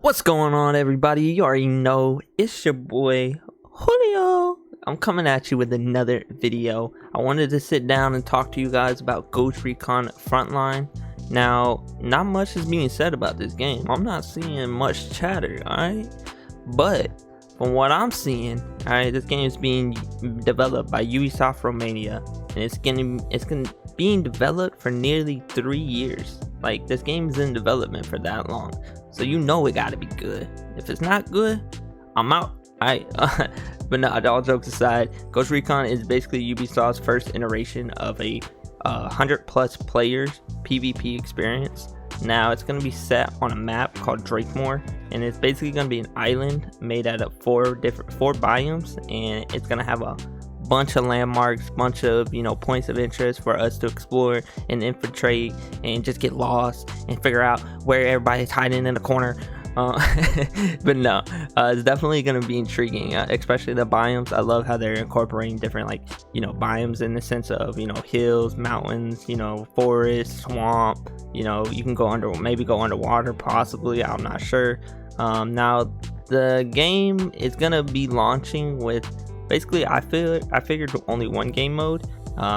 What's going on, everybody? You already know it's your boy Julio. I'm coming at you with another video. I wanted to sit down and talk to you guys about Ghost Recon Frontline. Now, not much is being said about this game. I'm not seeing much chatter, alright? But from what I'm seeing, alright, this game is being developed by Ubisoft Romania, and it's being developed for nearly 3 years. Like, this game is in development for that long, so you know it gotta be good. If it's not good, I'm out. Alright, but no, all jokes aside, Ghost Recon is basically Ubisoft's first iteration of a 100+ players PvP experience. Now it's going to be set on a map called Drakemore, and it's basically going to be an island made out of four biomes, and it's going to have a bunch of landmarks, bunch of points of interest for us to explore and infiltrate and just get lost and figure out where everybody's hiding in the corner. But no, it's definitely going to be intriguing, especially the biomes. I love how they're incorporating different biomes in the sense of hills, mountains, forest, swamp. You can go underwater possibly, I'm not sure. Now the game is going to be launching with basically, I figured only one game mode,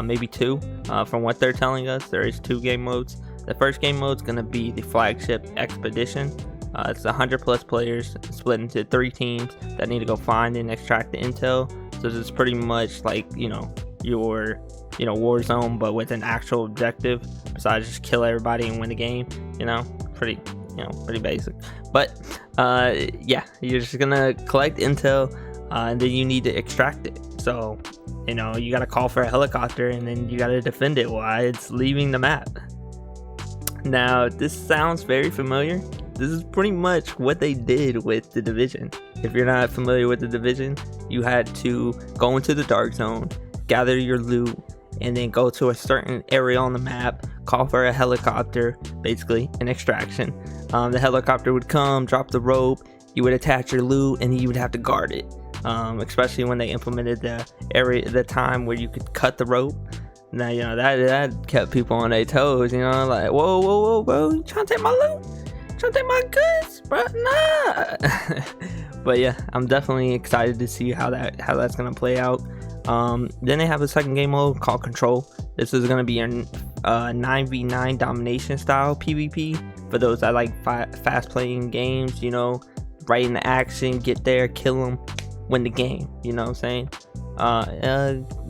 maybe two. From what they're telling us, there is 2 game modes. The first game mode is going to be the Flagship Expedition. It's 100+ players split into 3 teams that need to go find and extract the intel. So it's pretty much like your Warzone, but with an actual objective besides just kill everybody and win the game. Pretty basic. But yeah, you're just gonna collect intel, and then you need to extract it. So you gotta call for a helicopter, and then you gotta defend it while it's leaving the map. Now, this sounds very familiar. This is pretty much what they did with the Division. If you're not familiar with the Division, you had to go into the dark zone, gather your loot, and then go to a certain area on the map, call for a helicopter, basically an extraction. The helicopter would come, drop the rope, you would attach your loot, and you would have to guard it. Especially when they implemented the time where you could cut the rope. Now that kept people on their toes. Like, whoa, bro, you trying to take my loot? Trying to take my goods, bro? Nah. But yeah, I'm definitely excited to see how that's gonna play out. Then they have a second game mode called Control. This is gonna be a 9v9 domination style PvP for those that like fast playing games. Right in the action, get there, kill them, win the game. You know what I'm saying?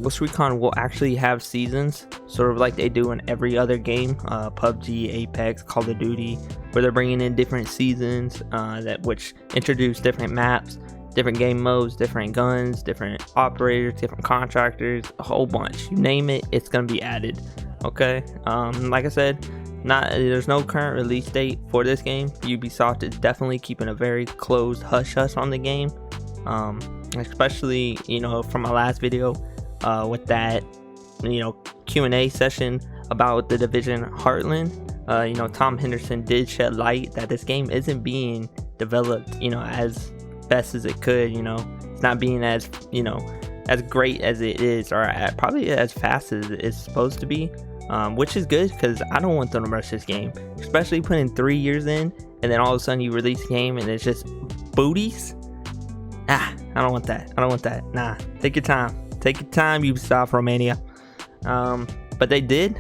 Ghost Recon will actually have seasons, sort of like they do in every other game, PUBG, Apex, Call of Duty, where they're bringing in different seasons which introduce different maps, different game modes, different guns, different operators, different contractors, a whole bunch. You name it, it's gonna be added. Okay. Like I said, there's no current release date for this game. Ubisoft is definitely keeping a very closed hush on the game. Especially from my last video with that Q&A session about the Division Heartland. Tom Henderson did shed light that this game isn't being developed as best as it could. It's not being as great as it is, or probably as fast as it's supposed to be, which is good because I don't want them to rush this game, especially putting 3 years in and then all of a sudden you release a game and it's just booties. I don't want that. Nah, take your time, Ubisoft Romania. But they did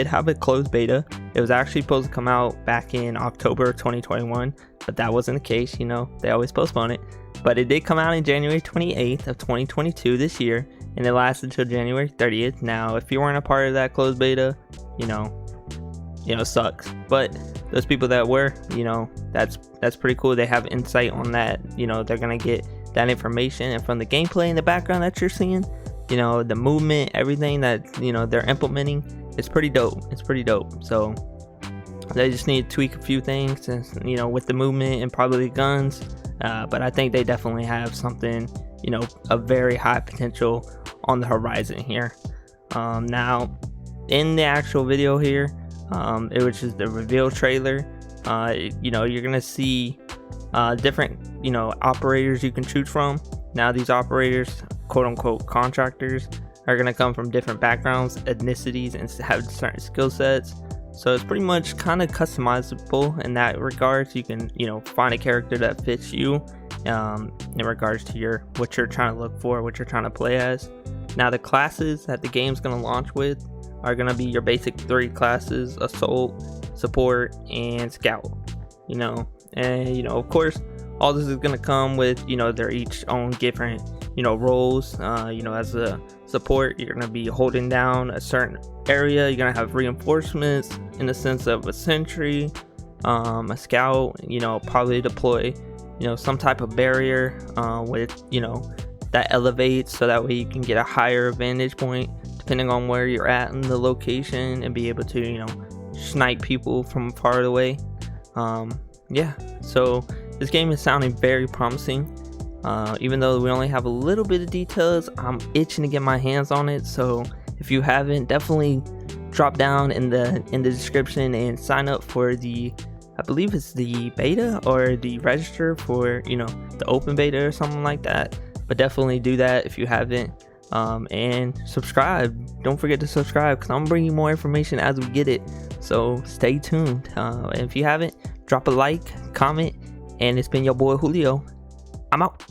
have a closed beta. It was actually supposed to come out back in October 2021, but that wasn't the case. They always postpone it. But it did come out in January 28th of 2022 this year, and it lasted until January 30th. Now, if you weren't a part of that closed beta, sucks. But those people that were, that's pretty cool. They have insight on that. They're gonna get that information, and from the gameplay in the background that you're seeing, the movement, everything that they're implementing, it's pretty dope. So they just need to tweak a few things, with the movement and probably the guns. But I think they definitely have something, a very high potential on the horizon here. Now, in the actual video here, which is the reveal trailer, you're gonna see different operators you can choose from. Now, these operators, quote unquote contractors, are gonna come from different backgrounds, ethnicities, and have certain skill sets. So it's pretty much kind of customizable in that regard. So you can, find a character that fits you in regards to what you're trying to look for, what you're trying to play as. Now the classes that the game's going to launch with are going to be your basic 3 classes: Assault, Support, and Scout. And of course, all this is going to come with, their each own different, roles. As a support, you're going to be holding down a certain area. You're going to have reinforcements in the sense of a sentry, a scout, probably deploy, some type of barrier with, that elevates, so that way you can get a higher vantage point depending on where you're at in the location and be able to, snipe people from far away. So this game is sounding very promising. Even though we only have a little bit of details, I'm itching to get my hands on it. So if you haven't, definitely drop down in the description and sign up for I believe it's the beta or the register for the open beta or something like that. But definitely do that if you haven't, and subscribe. Don't forget to subscribe, because I'm bringing more information as we get it, so stay tuned. And if you haven't, drop a like, comment, and it's been your boy Julio. I'm out.